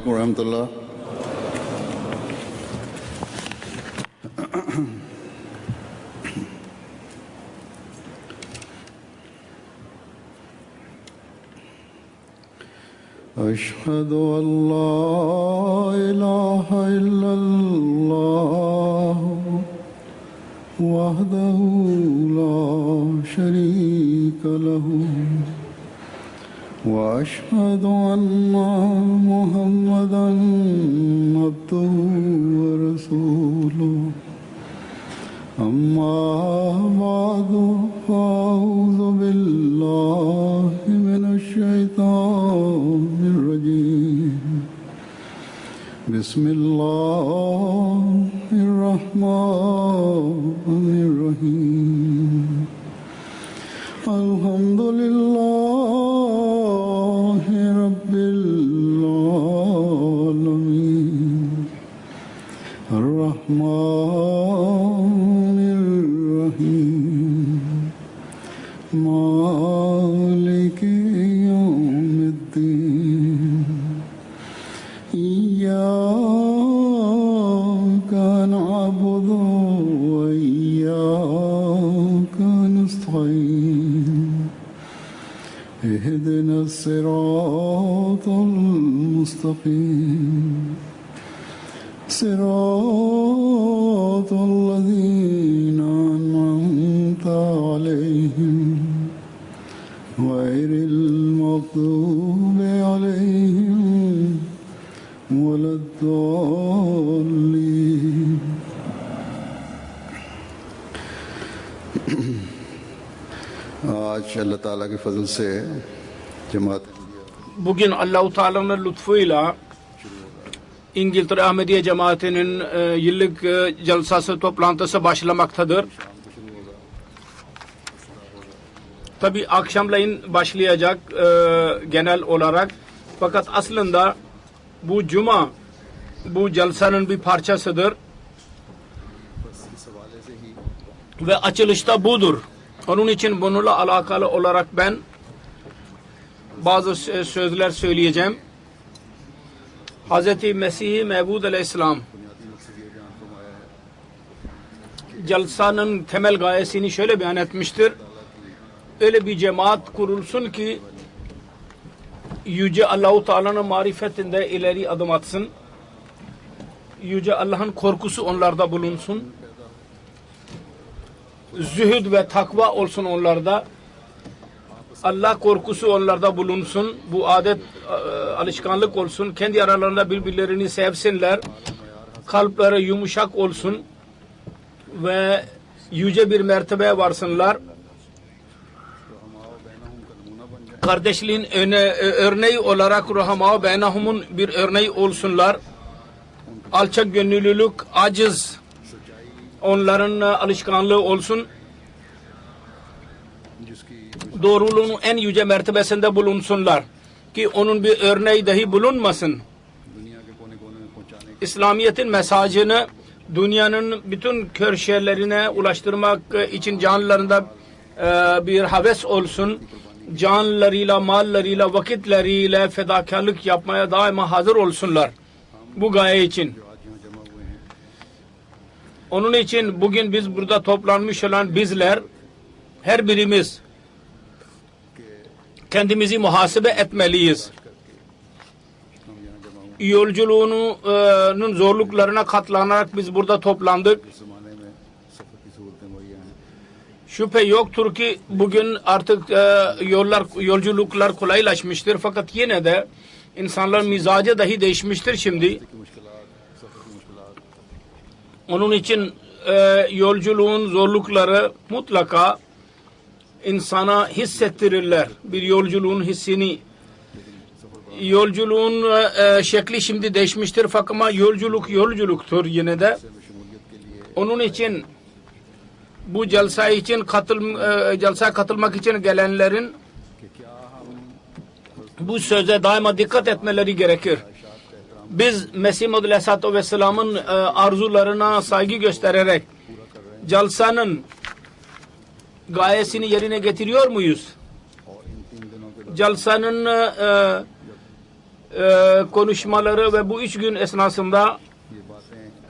अलैकुम रहमतुल्लाह। أشهد أن لا إله إلا الله وحده لا شريك له وأشهد أن محمدا عبده ورسوله أما بعد فأعوذ بالله من الشيطان الرجيم بسم الله الرحمن الرحيم الحمد لله رب العالمين الرحمن الرحيم مالك يوم الدين إياك نعبد وإياك نستعين اهدنا الصراط المستقيم صراط الذين أنعمت عليهم غير المغضوب عليهم ولا الضالين आज अल्लाह ताला के फजल से जमात bugün Allah-u Teala'nın lütfuyla İngiltere Ahmediye Cemaati'nin yıllık celsası toplantısı başlamaktadır. Tabi akşamleyin başlayacak genel olarak. Fakat aslında bu cuma bu celsanın bir parçasıdır. Ve açılışta budur. Onun için bununla alakalı olarak ben bazı sözler söyleyeceğim. Hz. Mesih Mevud Aleyhisselam celsanın temel gayesini şöyle beyan etmiştir. Öyle bir cemaat kurulsun ki Yüce Allah-u Teala'nın marifetinde ileri adım atsın. Yüce Allah'ın korkusu onlarda bulunsun. Zühd ve takva olsun onlarda. Allah korkusu onlarda bulunsun. Bu adet alışkanlık olsun. Kendi aralarında birbirlerini sevsinler. Kalpleri yumuşak olsun. Ve yüce bir mertebeye varsınlar. Kardeşliğin örneği olarak Ruhama Beynahum'un bir örneği olsunlar. Alçak gönüllülük, aciz onların alışkanlığı olsun. Doğruluğun en yüce mertebesinde bulunsunlar. Ki onun bir örneği dahi bulunmasın. İslamiyet'in mesajını dünyanın bütün köşelerine ulaştırmak için canlarında bir heves olsun. Canlarıyla, mallarıyla, vakitleriyle fedakarlık yapmaya daima hazır olsunlar. Bu gaye için. Onun için bugün biz burada toplanmış olan bizler her birimiz kendimizi muhasebe etmeliyiz. Yolculuğunun zorluklarına katlanarak biz burada toplandık. Şüphe yoktur ki bugün artık yolculuklar kolaylaşmıştır. Fakat yine de insanların mizacı dahi değişmiştir şimdi. Onun için yolculuğun zorlukları mutlaka insana hissettirirler. Bir yolculuğun hissini. Yolculuğun şekli şimdi değişmiştir fakat ama yolculuktur yine de. Onun için bu celsa için celsaya katılmak için gelenlerin bu söze daima dikkat etmeleri gerekir. Biz Mesih Muhammed Aleyhisselatü Vesselam'ın arzularına saygı göstererek celsanın gayesini yerine getiriyor muyuz? Celsanın konuşmaları ve bu 3 gün esnasında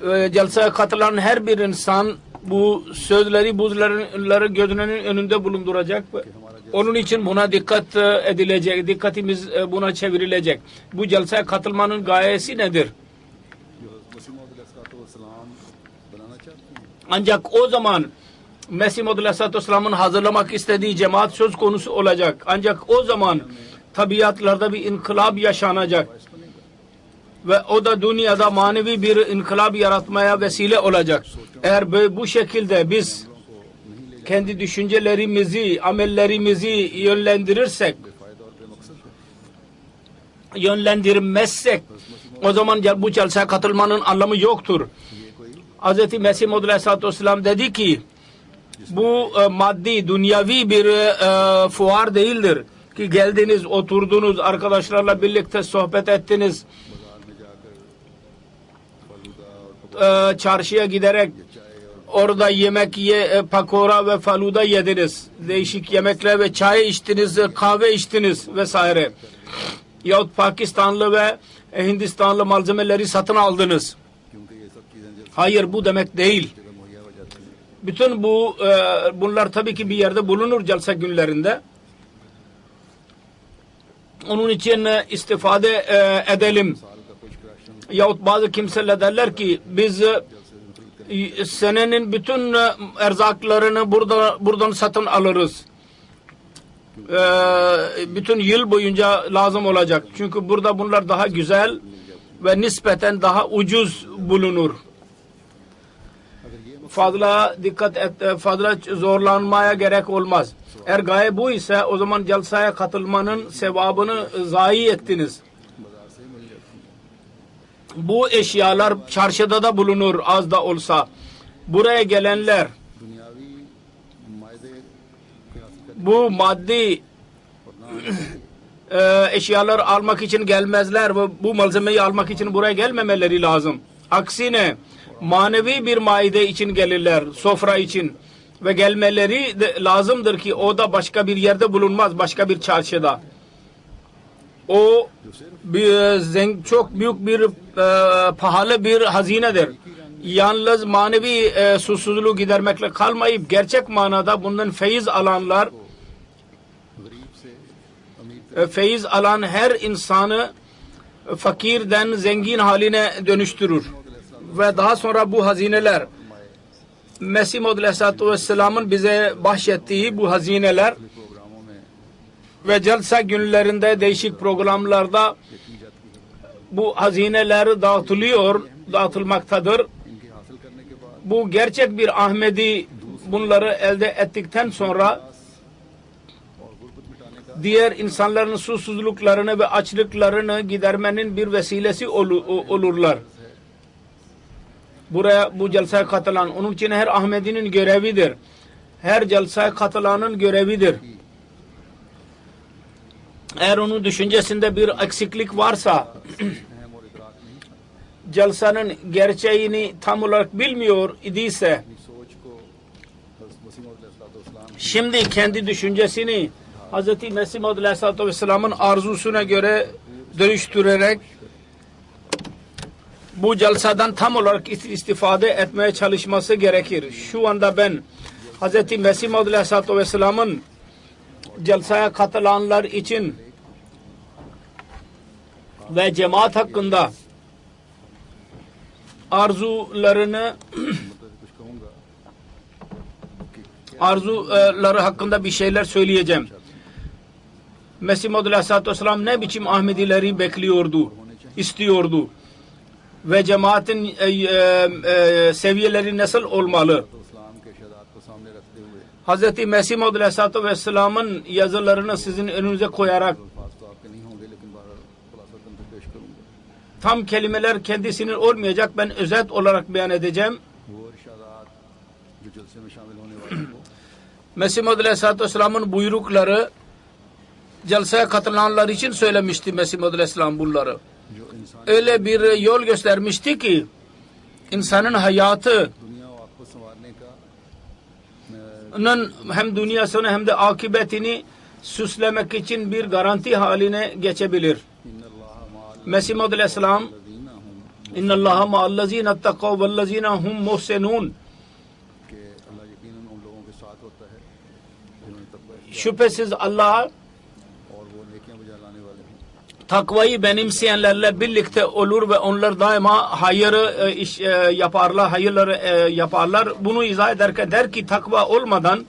celseye katılan her bir insan bu sözleri buzları gözünün önünde bulunduracak. Onun için buna dikkat edilecek. Dikkatimiz buna çevrilecek. Bu celseye katılmanın gayesi nedir? Ancak o zaman Mesih Maud Aleyhisselatü Vesselam'ın hazırlamak istediği cemaat söz konusu olacak. Ancak o zaman tabiatlarda bir inkılap yaşanacak. Ve o da dünyada manevi bir inkılap yaratmaya vesile olacak. Eğer bu şekilde biz kendi düşüncelerimizi, amellerimizi yönlendirmezsek o zaman bu celseye katılmanın anlamı yoktur. Hz. Mesih Maud Aleyhisselatü Vesselam dedi ki bu maddi, dünyavi bir fuar değildir. Ki geldiniz, oturdunuz, arkadaşlarla birlikte sohbet ettiniz. Çarşıya giderek orada yemek pakora ve faluda yediniz. Değişik yemekler ve çay içtiniz, kahve içtiniz vesaire. Yahut Pakistanlı ve Hindistanlı malzemeleri satın aldınız. Hayır, bu demek değil. Bütün bunlar tabii ki bir yerde bulunur celse günlerinde. Onun için istifade edelim. Yahut bazı kimseler derler ki biz senenin bütün erzaklarını buradan satın alırız. Bütün yıl boyunca lazım olacak. Çünkü burada bunlar daha güzel ve nispeten daha ucuz bulunur. Fazla dikkat et, fazla zorlanmaya gerek olmaz. Eğer gaye bu ise o zaman celseye katılmanın sevabını zayi ettiniz. Bu eşyalar çarşıda da bulunur az da olsa. Buraya gelenler bu maddi eşyalar almak için gelmezler ve bu malzemeyi almak için buraya gelmemeleri lazım. Aksine manevi bir maide için gelirler, sofra için ve gelmeleri de lazımdır ki o da başka bir yerde bulunmaz, başka bir çarşıda. O çok büyük bir pahalı bir hazinedir. Yalnız manevi susuzluğu gidermekle kalmayıp gerçek manada bundan feyiz alanlar, feyiz alan her insanı fakirden zengin haline dönüştürür. Ve daha sonra bu hazineler Mesih Maud Aleyhisselatü Vesselam'ın bize bahşettiği bu hazineler ve celsa günlerinde değişik programlarda bu hazineler dağıtılmaktadır. Bu gerçek bir Ahmedi bunları elde ettikten sonra diğer insanların susuzluklarını ve açlıklarını gidermenin bir vesilesi olurlar. Bu celseye katılan, onun için her Ahmedi'nin görevidir. Her celseye katılanın görevidir. Eğer onun düşüncesinde bir eksiklik varsa, celsenin gerçeğini tam olarak bilmiyor idiyse, şimdi kendi düşüncesini Hz. Mesih Maud Aleyhisselatü Vesselam'ın arzusuna göre dönüştürerek bu celseden tam olarak istifade etmeye çalışması gerekir. Şu anda ben Hz. Mesih Maud Aleyhisselatü Vesselam'ın celseye katılanlar için ve cemaat hakkında arzuları hakkında bir şeyler söyleyeceğim. Mesih Maud Aleyhisselatü Vesselam ne biçim Ahmedileri bekliyordu, istiyordu ve cemaatin seviyeleri nasıl olmalı? Hz. Mesih Maud Aleyhisselatü Vesselam'ın yazılarını sizin önünüze koyarak tam kelimeler kendisinin olmayacak, ben özet olarak beyan edeceğim. Mesih Maud Aleyhisselatü Vesselam'ın buyrukları celseye katılanlar için söylemişti Mesih Maud Aleyhisselam bunları. Öyle bir yol göstermişti ki insanın hayatı hem dünyasını hem de akıbetini süslemek için bir garanti haline geçebilir. Mesih Maud Aleyhisselam İnnallaha ma'allazine ettekav vellezine hum muhsenun. कि अल्लाह यकीनन उन लोगों के साथ होता है जिन्होंने तकवा Şüphesiz Allah और वो नेकियां बजा लाने वाले हैं। takvayı benimseyenlerle birlikte olur ve onlar daima hayırı iş yaparlar, hayırları yaparlar. Bunu izah ederken der ki takva olmadan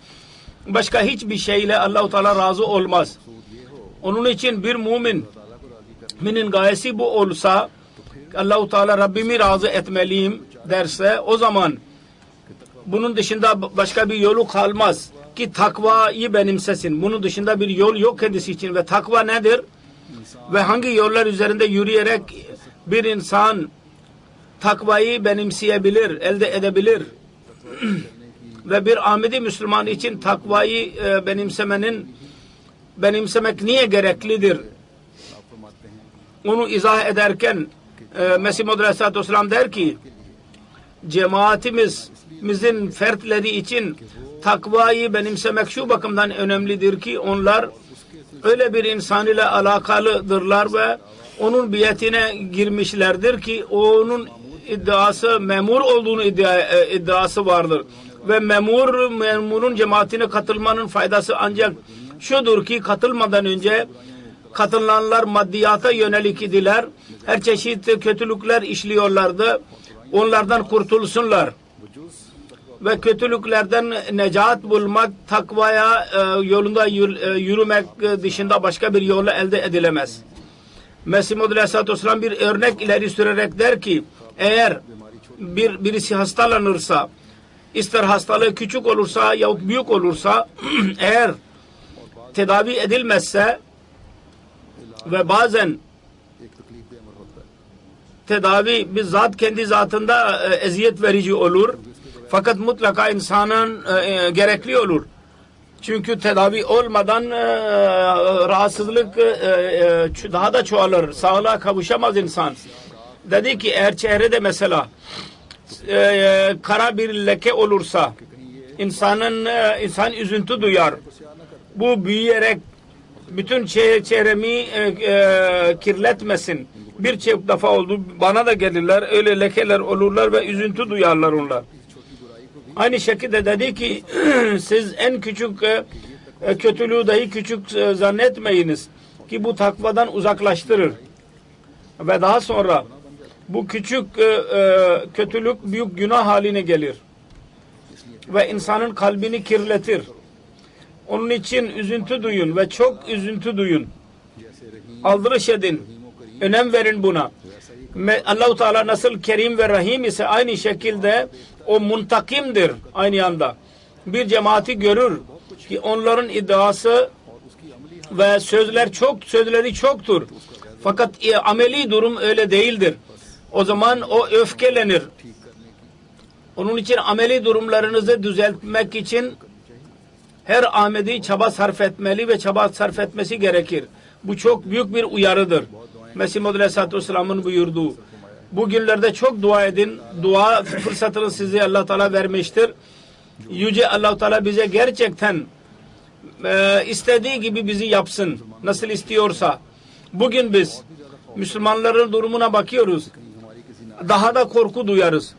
başka hiçbir şeyle Allah-u Teala razı olmaz. Onun için bir müminin gayesi bu olsa, Allah-u Teala Rabbimi razı etmeliyim derse, o zaman bunun dışında başka bir yolu kalmaz ki takvayı benimsesin. Bunun dışında bir yol yok kendisi için. Ve takva nedir? Ve hangi yollar üzerinde yürüyerek bir insan takvayı benimseyebilir, elde edebilir? Ve bir Ahmedi Müslüman için takvayı benimsemek niye gereklidir? Onu izah ederken Mesih Maud Aleyhisselatü Vesselam der ki cemaatimizin fertleri için takvayı benimsemek şu bakımdan önemlidir ki onlar öyle bir insan ile alakalıdırlar ve onun biyetine girmişlerdir ki onun iddiası memur olduğunu iddiası vardır. Ve memurun cemaatine katılmanın faydası ancak şudur ki katılmadan önce katılanlar maddiyata yönelik idiler. Her çeşit kötülükler işliyorlardı. Onlardan kurtulsunlar. Ve kötülüklerden necat bulmak, takvaya yolunda yürümek dışında başka bir yolla elde edilemez. Mesih Maud Aleyhisselatü Vesselam bir örnek ileri sürerek der ki eğer birisi hastalanırsa, ister hastalığı küçük olursa yahut büyük olursa eğer tedavi edilmezse ve bazen tedavi bizzat kendi zatında eziyet verici olur. Fakat mutlaka insanın gerekli olur. Çünkü tedavi olmadan rahatsızlık daha da çoğalır. Sağlığa kavuşamaz insan. Dedi ki eğer çehrede mesela kara bir leke olursa insan üzüntü duyar. Bu büyüyerek bütün çehremi kirletmesin. Birçok defa oldu. Bana da gelirler. Öyle lekeler olurlar ve üzüntü duyarlar onlar. Aynı şekilde dedi ki siz en küçük kötülüğü dahi küçük zannetmeyiniz ki bu takvadan uzaklaştırır. Ve daha sonra bu küçük kötülük büyük günah haline gelir. Ve insanın kalbini kirletir. Onun için üzüntü duyun ve çok üzüntü duyun. Aldırış edin. Önem verin buna. Allah-u Teala nasıl Kerim ve Rahim ise aynı şekilde o muntakimdir aynı anda. Bir cemaati görür ki onların iddiası ve sözleri çoktur. Fakat ameli durum öyle değildir. O zaman o öfkelenir. Onun için ameli durumlarınızı düzeltmek için her Ahmedi çaba sarf etmeli ve çaba sarf etmesi gerekir. Bu çok büyük bir uyarıdır. Mesih Maud Aleyhisselatü Vesselam'ın buyurduğu. Bugünlerde çok dua edin. Dua fırsatını size Allah Teala vermiştir. Yüce Allah Teala bize gerçekten istediği gibi bizi yapsın. Nasıl istiyorsa. Bugün biz Müslümanların durumuna bakıyoruz. Daha da korku duyarız.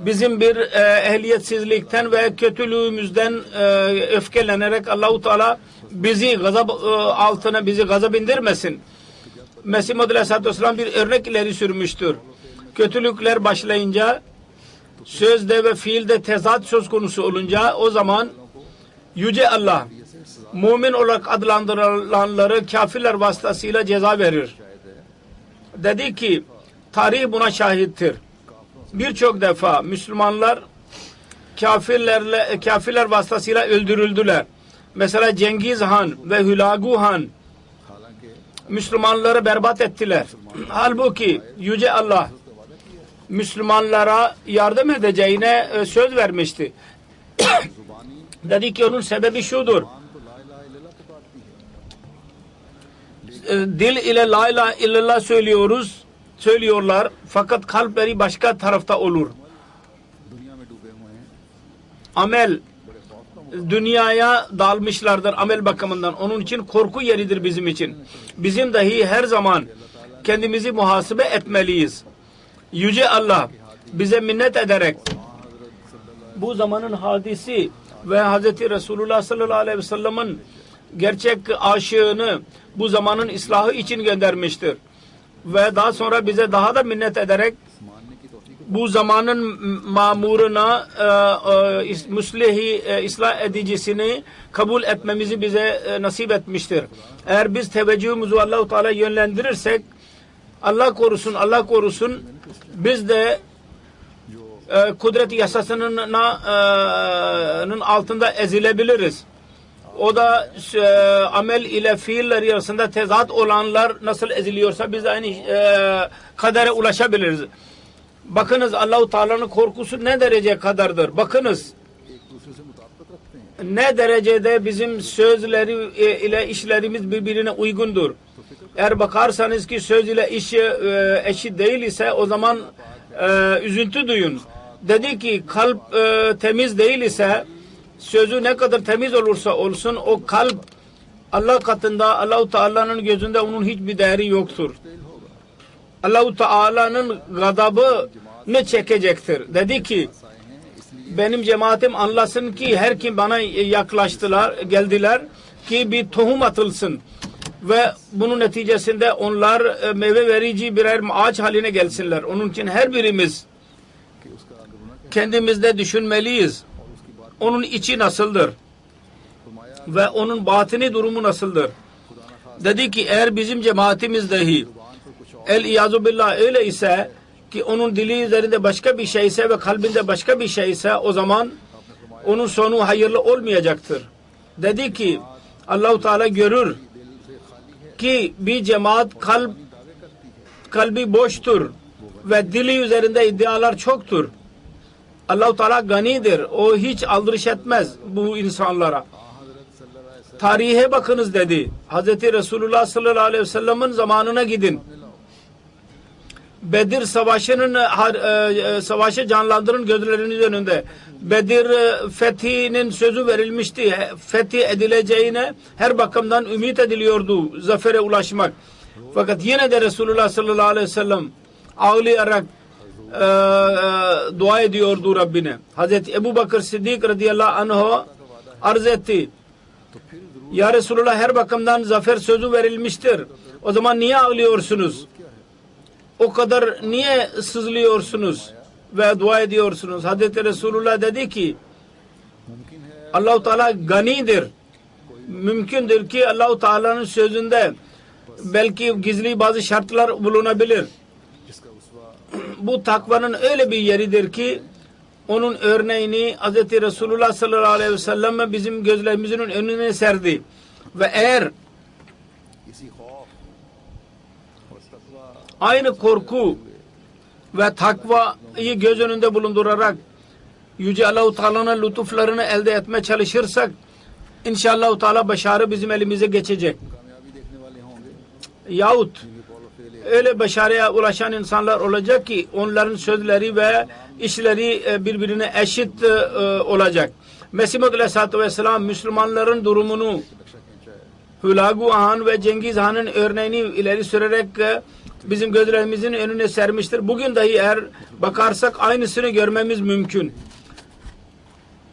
Bizim bir ehliyetsizlikten ve kötülüğümüzden öfkelenerek Allah-u Teala bizi gazap indirmesin. Mesih Maud Aleyhisselatü Vesselam bir örnek ileri sürmüştür. Kötülükler başlayınca sözde ve fiilde tezat söz konusu olunca o zaman Yüce Allah mümin olarak adlandırılanları kafirler vasıtasıyla ceza verir. Dedi ki tarih buna şahittir. Birçok defa Müslümanlar kafirler vasıtasıyla öldürüldüler. Mesela Cengiz Han ve Hülagu Han Müslümanları berbat ettiler. Halbuki Yüce Allah Müslümanlara yardım edeceğine söz vermişti. Dedi ki onun sebebi şudur. Dil ile la ilahe illallah söylüyorlar fakat kalpleri başka tarafta olur. Amel dünyaya dalmışlardır amel bakımından. Onun için korku yeridir bizim için. Bizim dahi her zaman kendimizi muhasebe etmeliyiz. Yüce Allah bize minnet ederek bu zamanın hadisi ve Hz. Resulullah sallallahu aleyhi ve sellem'in gerçek aşığını bu zamanın ıslahı için göndermiştir. Ve daha sonra bize daha da minnet ederek bu zamanın mamuruna müslihi ıslah edicisini kabul etmemizi bize nasip etmiştir. Eğer biz teveccühümüzü Allah-u Teala yönlendirirsek Allah korusun biz de kudret yasasının altında ezilebiliriz. O da amel ile fiiller arasında tezat olanlar nasıl eziliyorsa biz de aynı kadere ulaşabiliriz. Bakınız Allah-u Teala'nın korkusu ne derece kadardır. Bakınız ne derecede bizim sözleri ile işlerimiz birbirine uygundur. Eğer bakarsanız ki söz ile iş eşit değil ise o zaman üzüntü duyun. Dedi ki kalp temiz değil ise sözü ne kadar temiz olursa olsun o kalp Allah katında Allah-u Teala'nın gözünde onun hiçbir değeri yoktur. Allah-u Teala'nın gadabını çekecektir. Dedi ki benim cemaatim anlasın ki her kim bana geldiler ki bir tohum atılsın ve bunun neticesinde onlar meyve verici birer ağaç haline gelsinler. Onun için her birimiz kendimizde düşünmeliyiz. Onun içi nasıldır? Ve onun batini durumu nasıldır? Dedi ki eğer bizim cemaatimiz dahi el-iyazu billah öyle ise ki onun dili üzerinde başka bir şeyse ve kalbinde başka bir şeyse o zaman onun sonu hayırlı olmayacaktır. Dedi ki Allah-u Teala görür ki bir cemaat kalbi boştur ve dili üzerinde iddialar çoktur. Allah-u Teala ganidir. O hiç aldırış etmez bu insanlara. Tarihe bakınız dedi. Hz. Resulullah sallallahu aleyhi ve sellem'in zamanına gidin. Bedir savaşı canlandırın gözleriniz önünde. Bedir fethinin sözü verilmişti. Fethi edileceğine her bakımdan ümit ediliyordu zafere ulaşmak. Fakat yine de Resulullah sallallahu aleyhi ve sellem ağlayarak dua ediyordu Rabbine. Hazreti Ebu Bakır Siddik radıyallahu anh arz etti. Ya Resulullah her bakımdan zafer sözü verilmiştir. O zaman niye ağlıyorsunuz? O kadar niye sızlıyorsunuz ve dua ediyorsunuz? Hazreti Resulullah dedi ki Allah-u Teala ganidir. Mümkündür ki Allah-u Teala'nın sözünde belki gizli bazı şartlar bulunabilir. Bu takvanın öyle bir yeridir ki onun örneğini Hz. Resulullah sallallahu aleyhi ve sellem bizim gözlerimizin önüne serdi. Ve eğer aynı korku ve takvayı göz önünde bulundurarak Yüce Allah-u Teala'nın lütuflarını elde etmeye çalışırsak inşallah Teala başarı bizim elimize geçecek. Yahut öyle başarıya ulaşan insanlar olacak ki onların sözleri ve işleri birbirine eşit olacak. Mesih Maud Aleyhisselatü Vesselam Müslümanların durumunu Hulagu Han ve Cengiz Han'ın örneğini ileri sürerek bizim gözlerimizin önüne sermiştir. Bugün dahi eğer bakarsak aynısını görmemiz mümkün.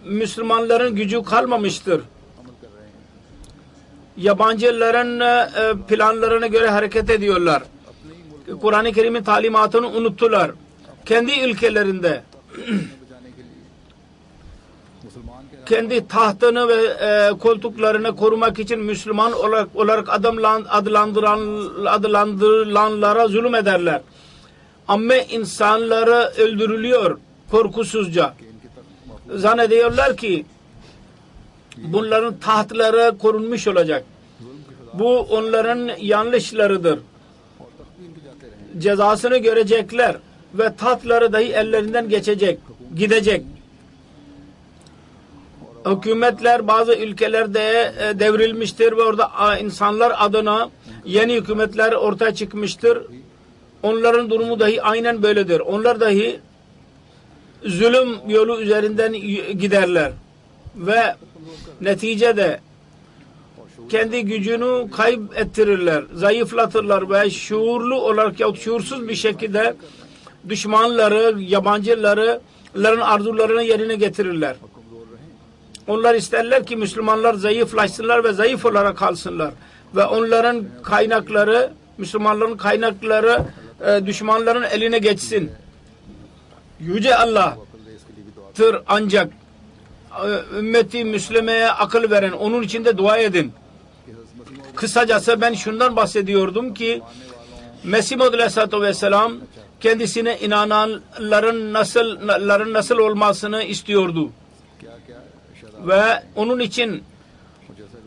Müslümanların gücü kalmamıştır. Yabancıların planlarına göre hareket ediyorlar. Kur'an-ı Kerim'in talimatını unuttular. Kendi ülkelerinde kendi tahtını ve koltuklarını korumak için Müslüman olarak adlandırılanlara zulüm ederler. Ama insanları öldürülüyor korkusuzca. Zannediyorlar ki bunların tahtları korunmuş olacak. Bu onların yanlışlarıdır. Cezasını görecekler ve tahtları dahi ellerinden gidecek. Hükümetler bazı ülkelerde devrilmiştir ve orada insanlar adına yeni hükümetler ortaya çıkmıştır. Onların durumu dahi aynen böyledir. Onlar dahi zulüm yolu üzerinden giderler ve neticede kendi gücünü kaybettirirler, zayıflatırlar ve şuurlu olarak ya şuursuz bir şekilde düşmanları, yabancıların arzularını yerine getirirler. Onlar isterler ki Müslümanlar zayıflaşsınlar ve zayıf olarak kalsınlar. Ve onların kaynakları, Müslümanların kaynakları düşmanların eline geçsin. Yüce Allah'tır ancak ümmeti Müslüme'ye akıl veren, onun için de dua edin. Kısacası ben şundan bahsediyordum ki Mesih Maud Aleyhisselatü Vesselam kendisine inananların nasıl olmasını istiyordu. Ve onun için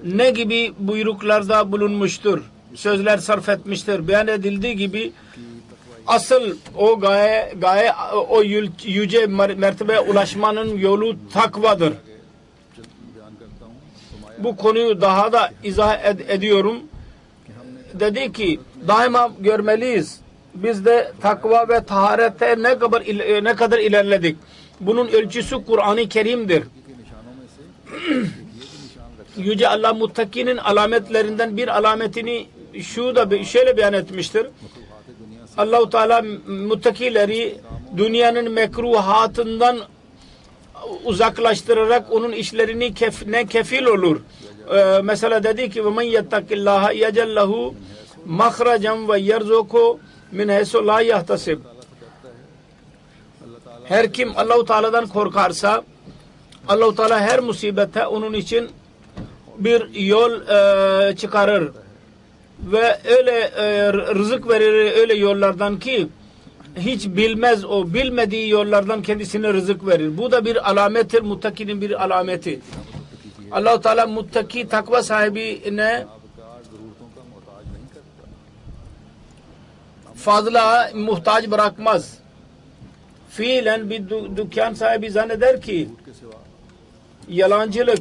ne gibi buyruklarda bulunmuştur, sözler sarf etmiştir, beyan edildiği gibi asıl o gaye o yüce mertebeye ulaşmanın yolu takvadır. Bu konuyu daha da izah ediyorum. Dedi ki daima görmeliyiz. Biz de takva ve taharete ne kadar ilerledik. Bunun ölçüsü Kur'an-ı Kerim'dir. Yüce Allah muttakinin alametlerinden bir alametini şöyle beyan etmiştir. Allah-u Teala muttakileri dünyanın mekruhatından uzaklaştırarak onun işlerini kefil olur. Mesela dedi ki وَمَنْ يَتَّقِ اللّٰهَ يَجَلْ لَهُ مَخْرَجًا وَيَرْزُقُهُ مِنْ حَيْثُ لَا يَحْتَسِبُ. Her kim Allah-u Teala'dan korkarsa Allah-u Teala her musibete onun için bir yol çıkarır ve öyle rızık verir, öyle yollardan ki hiç bilmez, o bilmediği yollardan kendisine rızık verir. Bu da bir alamettir, muttakinin bir alameti. Allah-u Teala muttaki takva sahibine fazla muhtaç bırakmaz. Fiilen bir dükkan sahibi zanneder ki yalancılık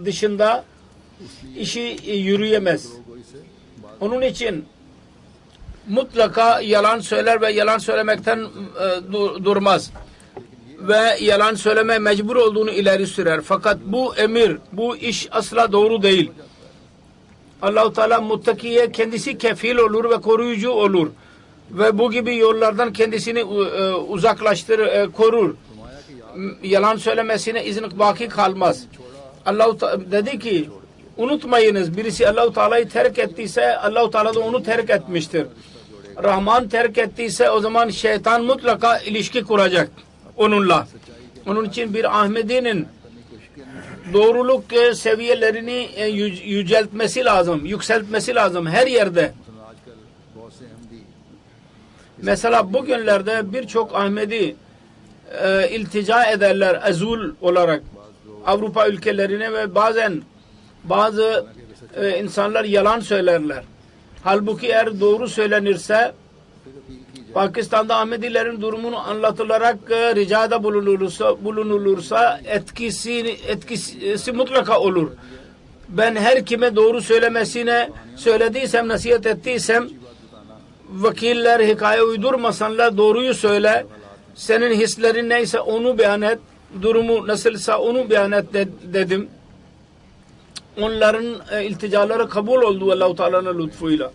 dışında işi yürüyemez. Onun için mutlaka yalan söyler ve yalan söylemekten durmaz. Ve yalan söyleme mecbur olduğunu ileri sürer. Fakat bu emir, bu iş asla doğru değil. Allah-u Teala muttakiye kendisi kefil olur ve koruyucu olur. Ve bu gibi yollardan kendisini uzaklaştırır, korur. Yalan söylemesine izin baki kalmaz. Allah-u Teala dedi ki unutmayınız, birisi Allah-u Teala'yı terk ettiyse Allah-u Teala da onu terk etmiştir. Rahman terk ettiyse o zaman şeytan mutlaka ilişki kuracak onunla. Onun için bir Ahmedi'nin doğruluk seviyelerini yüceltmesi lazım, yükseltmesi lazım her yerde. Mesela bugünlerde birçok Ahmedi iltica ederler ezul olarak Avrupa ülkelerine ve bazen bazı insanlar yalan söylerler. Halbuki eğer doğru söylenirse Pakistan'da Ahmedilerin durumunu anlatılarak ricada bulunulursa etkisi mutlaka olur. Ben her kime doğru söylemesine söylediysem, nasihat ettiysem vakiller hikaye uydurmasanlar doğruyu söyle. Senin hislerin neyse onu beyan et. Durumu nasılsa onu beyan et dedim. Onların ilticaları kabul oldu Allah-u Teala'nın lütfuyla.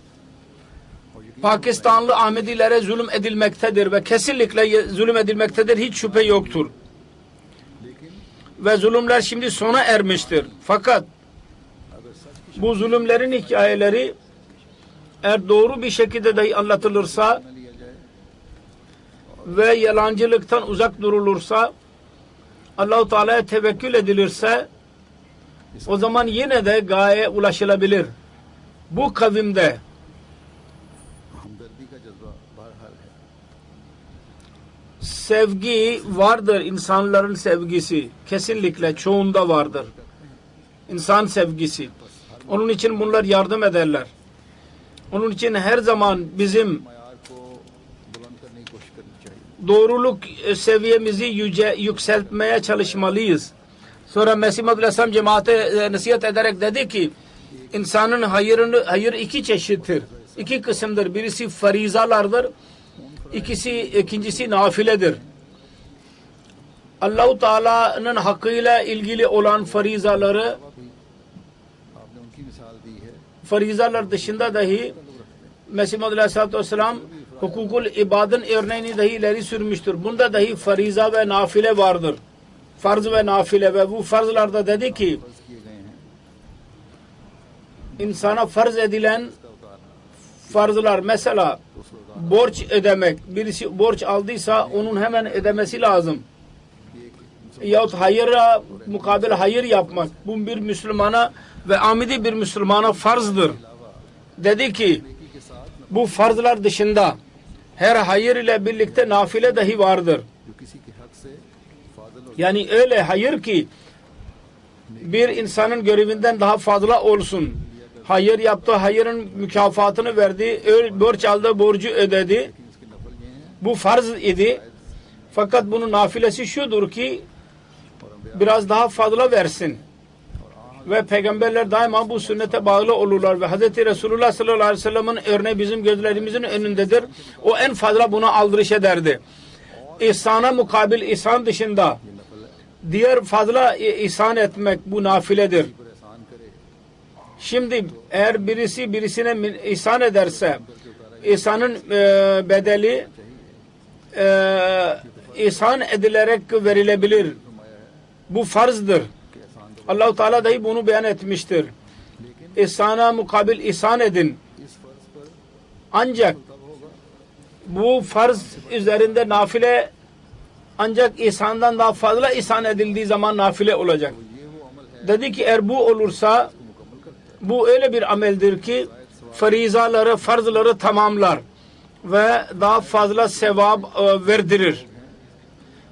Pakistanlı Ahmedilere zulüm edilmektedir ve kesinlikle zulüm edilmektedir. Hiç şüphe yoktur. Ve zulümler şimdi sona ermiştir. Fakat bu zulümlerin hikayeleri eğer doğru bir şekilde dahi anlatılırsa ve yalancılıktan uzak durulursa Allah-u Teala'ya tevekkül edilirse o zaman yine de gaye ulaşılabilir. Bu kavimde sevgi vardır, insanların sevgisi. Kesinlikle çoğunda vardır. İnsan sevgisi. Onun için bunlar yardım ederler. Onun için her zaman bizim doğruluk seviyemizi yükseltmeye çalışmalıyız. Sonra Mesih Maud Aleyhisselam cemaate nasihat ederek dedi ki insanın hayır iki çeşittir. İki kısımdır. Birisi farizalardır. İkincisi nafiledir. Allah-u Teala'nın hakkıyla ilgili olan farizaları farizalar dışında dahi Mesih Muhammed Aleyhisselatü Vesselam hukukul ibadın örneğini dahi ileri sürmüştür. Bunda dahi fariza ve nafile vardır. Farz ve nafile ve bu farzlarda dedi ki insana farz edilen farzlar, mesela borç ödemek, birisi borç aldıysa onun hemen ödemesi lazım. Yahut hayıra mukabil hayır yapmak, bu bir Müslümana ve amidi bir Müslümana farzdır. Dedi ki bu farzlar dışında her hayır ile birlikte nafile dahi vardır. Yani öyle hayır ki bir insanın görevinden daha fazla olsun. Hayır yaptı, hayırın mükafatını verdi, borç aldı, borcu ödedi. Bu farz idi. Fakat bunun nafilesi şudur ki biraz daha fazla versin. Ve peygamberler daima bu sünnete bağlı olurlar ve Hz. Resulullah sallallahu aleyhi ve sellem'in örneği bizim gözlerimizin önündedir. O en fazla buna aldırış ederdi. İhsana mukabil ihsan dışında diğer fazla ihsan etmek bu nafiledir. Şimdi eğer birisi birisine ihsan ederse ihsanın bedeli ihsan edilerek verilebilir. Bu farzdır. Allah-u Teala dahi bunu beyan etmiştir. İhsana mukabil ihsan edin. Ancak bu farz üzerinde nafile ancak ihsandan daha fazla ihsan edildiği zaman nafile olacak. Dedi ki eğer bu olursa bu öyle bir ameldir ki farizaları, farzları tamamlar ve daha fazla sevap verdirir.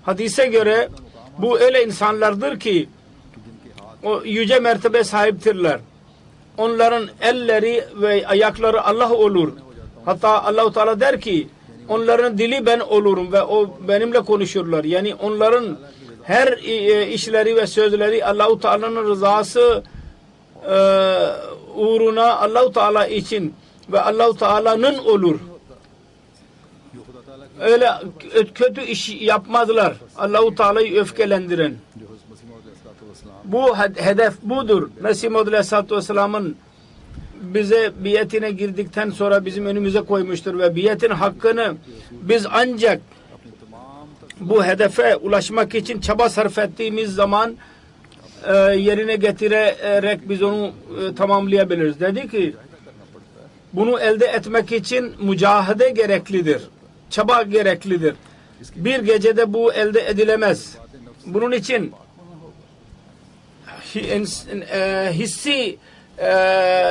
Hadise göre bu öyle insanlardır ki o yüce mertebe sahiptirler. Onların elleri ve ayakları Allah olur. Hatta Allah-u Teala der ki onların dili ben olurum ve o benimle konuşurlar. Yani onların her işleri ve sözleri Allah-u Teala'nın rızası uğruna Allah-u Teala için ve Allah-u Teala'nın olur. Öyle kötü iş yapmazlar. Allah-u Teala'yı öfkelendiren. Bu hedef budur. Mesih Muhammed Aleyhisselatü Vesselam'ın bize biyetine girdikten sonra bizim önümüze koymuştur ve biyetin hakkını biz ancak bu hedefe ulaşmak için çaba sarf ettiğimiz zaman yerine getirerek biz onu tamamlayabiliriz. Dedi ki bunu elde etmek için mücahede gereklidir. Çaba gereklidir. Bir gecede bu elde edilemez. Bunun için hissi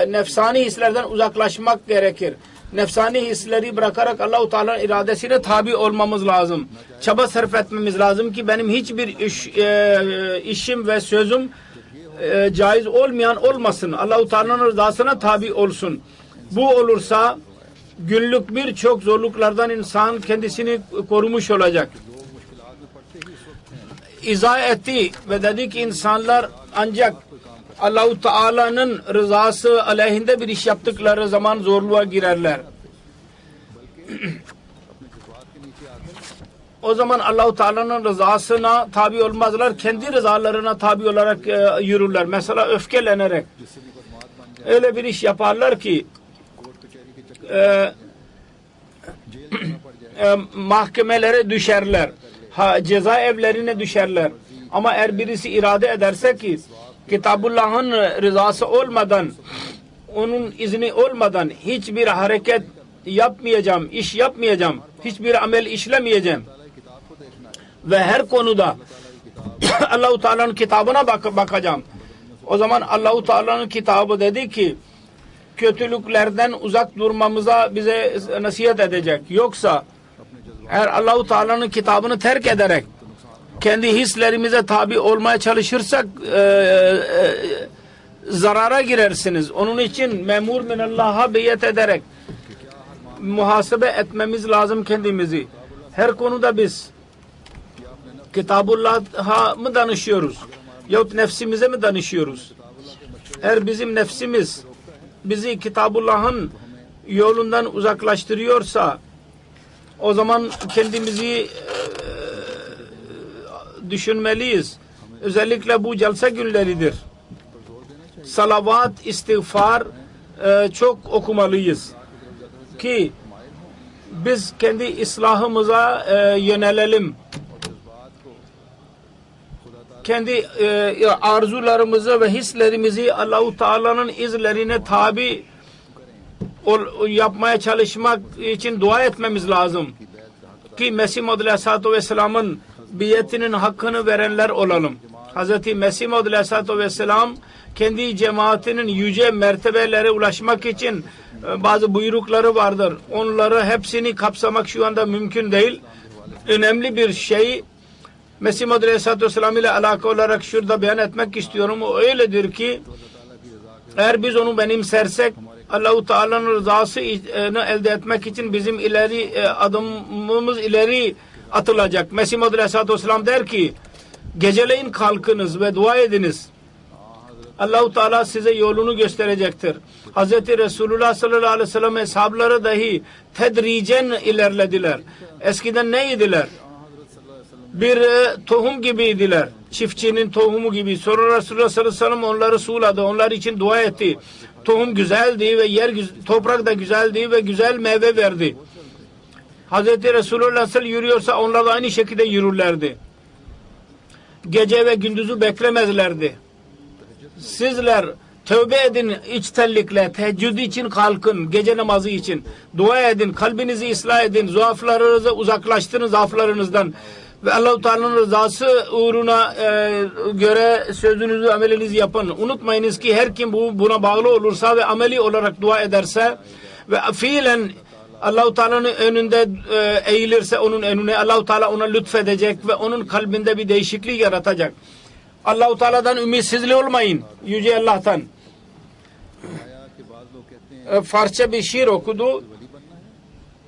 nefsani hislerden uzaklaşmak gerekir. Nefsani hisleri bırakarak Allah-u Teala'nın iradesine tabi olmamız lazım. Çaba sarf etmemiz lazım ki benim hiçbir işim ve sözüm caiz olmayan olmasın. Allah-u Teala'nın rızasına tabi olsun. Bu olursa günlük birçok zorluklardan insan kendisini korumuş olacak. İzah etti ve dedi ki insanlar ancak Allah-u Teala'nın rızası aleyhinde bir iş yaptıkları zaman zorluğa girerler. O zaman Allah-u Teala'nın rızasına tabi olmazlar. Kendi rızalarına tabi olarak yürürler. Mesela öfkelenerek. Öyle bir iş yaparlar ki mahkemelere düşerler. Cezaevlerine düşerler. Ama eğer birisi irade ederse ki Kitabullah'ın rızası olmadan, onun izni olmadan hiçbir hareket yapmayacağım, iş yapmayacağım, hiçbir amel işlemeyeceğim ve her konuda Allah-u Teala'nın kitabına bakacağım. O zaman Allah-u Teala'nın kitabı dedi ki kötülüklerden uzak durmamıza bize nasihat edecek. Yoksa eğer Allah-u Teala'nın kitabını terk ederek kendi hislerimize tabi olmaya çalışırsak zarara girersiniz. Onun için memur minallah'a beyat ederek muhasebe etmemiz lazım kendimizi. Her konuda biz Kitabullah'a mı danışıyoruz? Yahut nefsimize mi danışıyoruz? Eğer bizim nefsimiz bizi Kitabullah'ın yolundan uzaklaştırıyorsa o zaman kendimizi düşünmeliyiz. Özellikle bu celsa günleridir. Salavat, istiğfar çok okumalıyız ki biz kendi ıslahımıza yönelelim. Kendi arzularımızı ve hislerimizi Allah-u Teala'nın izlerine tabi yapmaya çalışmak için dua etmemiz lazım. Ki Mesih Maud Aleyhisselatü Vesselam'ın biyetinin hakkını verenler olalım. Hz. Mesih Maud Aleyhisselatü Vesselam kendi cemaatinin yüce mertebelere ulaşmak için bazı buyrukları vardır. Onları hepsini kapsamak şu anda mümkün değil. Önemli bir şey Mesih Maud Aleyhisselatü Vesselam ile alakalı olarak şurada beyan etmek istiyorum. O öyledir ki eğer biz onu benimsersek Allah-u Teala'nın rızasını elde etmek için bizim adımımız ileri atılacak. Mesih Maud Aleyhisselatü Vesselam der ki geceleyin kalkınız ve dua ediniz. Allah-u Teala size yolunu gösterecektir. Hz. Resulullah sallallahu aleyhi ve sellem eshabları dahi tedricen ilerlediler. Eskiden neydiler? Bir tohum gibiydiler. Çiftçinin tohumu gibi. Sonra Resulullah sallallahu aleyhi ve sellem onları suladı. Onlar için dua etti. Tohum güzeldi ve toprak da güzeldi ve güzel meyve verdi. Hz. Resulullah nasıl yürüyorsa onlar da aynı şekilde yürürlerdi. Gece ve gündüzü beklemezlerdi. Sizler tövbe edin içtenlikle, teheccüd için kalkın, gece namazı için. Dua edin, kalbinizi ıslah edin, zaaflarınızı uzaklaştırın zaaflarınızdan. Ve Allah-u Teala'nın rızası uğruna göre sözünüzü, amelinizi yapın. Unutmayınız ki her kim buna bağlı olursa ve ameli olarak dua ederse ve fiilen Allah-u Teala'nın önünde eğilirse onun önüne Allah-u Teala ona lütfedecek ve onun kalbinde bir değişiklik yaratacak. Allah-u Teala'dan ümitsizliği olmayın. Yüce Allah'tan. Farsça bir şiir okudu.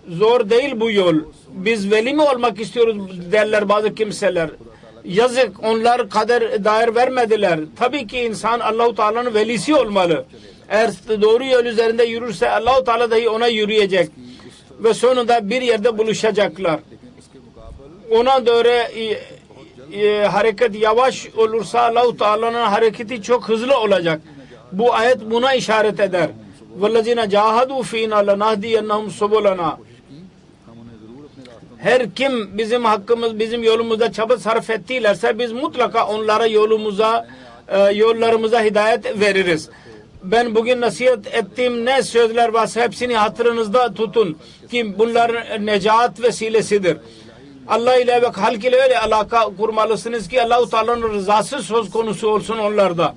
Zor değil bu yol. Biz veli mi olmak istiyoruz derler bazı kimseler. Yazık, onlar kader dair vermediler. Tabii ki insan Allah-u Teala'nın velisi olmalı. Eğer doğru yol üzerinde yürürse Allah-u Teala dahi ona yürüyecek. Ve sonunda bir yerde buluşacaklar. Ona göre hareket yavaş olursa Allah-u Teala'nın hareketi çok hızlı olacak. Bu ayet buna işaret eder. وَالَّذِينَ جَاهَدُوا ف۪ينَا لَنَهْدِيَنَّهُمْ سُبُلَنَا. Her kim bizim hakkımız, bizim yolumuzda çaba sarf ettilerse biz mutlaka onlara yollarımıza hidayet veririz. Ben bugün nasihat ettiğim ne sözler varsa hepsini hatırınızda tutun ki bunlar necaat vesilesidir. Allah ile ve halk ile öyle alaka kurmalısınız ki Allah-u Teala'nın rızası söz konusu olsun onlarda.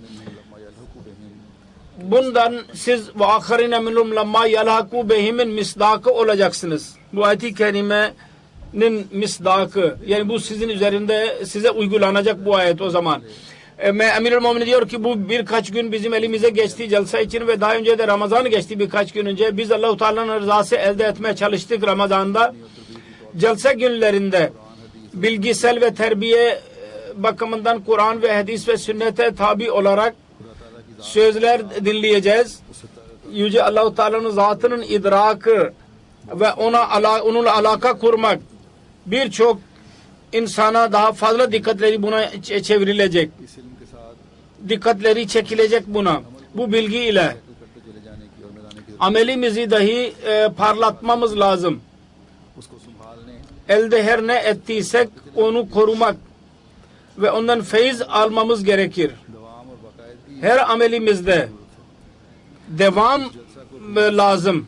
Bundan siz ve ahirine minhum lamma yelhaku behimin misdakı olacaksınız. Bu ayet-i kerimenin misdakı. Yani bu sizin üzerinde size uygulanacak bu ayet o zaman. Emirül Müminin diyor ki bu birkaç gün bizim elimize geçti celsa için ve daha önce de Ramazan geçti birkaç gün önce. Biz Allah-u Teala'nın rızası elde etmeye çalıştık Ramazan'da. Celsa günlerinde bilgisel ve terbiye bakımından Kur'an ve hadis ve sünnete tabi olarak sözler dinleyeceğiz. Yüce Allah-u Teala'nın zatının idrakı ve onunla alaka kurmak birçok insana daha fazla dikkatleri buna çevrilecek. Dikkatleri çekilecek buna. Bu bilgi ile amelimizi dahi parlatmamız lazım. Elde her ne ettiysek onu korumak ve ondan feyiz almamız gerekir. Her amelimizde devam lazım.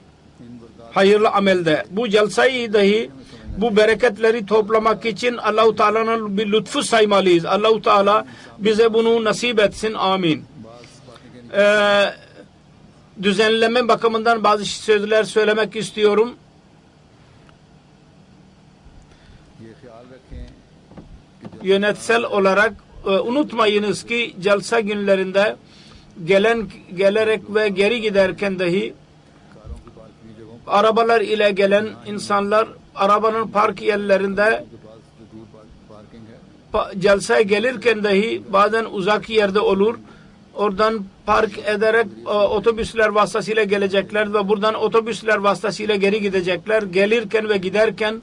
Hayırlı amelde. Bu celsayı dahi bu bereketleri toplamak için Allah-u Teala'nın bir lütfu saymalıyız. Allah-u Teala bize bunu nasip etsin. Amin. Düzenleme bakımından bazı sözler söylemek istiyorum. Yönetsel olarak unutmayınız ki celsa günlerinde gelerek ve geri giderken dahi arabalar ile gelen insanlar arabanın park yerlerinde celsaya gelirken dahi bazen uzak yerde olur. Oradan park ederek otobüsler vasıtasıyla gelecekler ve buradan otobüsler vasıtasıyla geri gidecekler. Gelirken ve giderken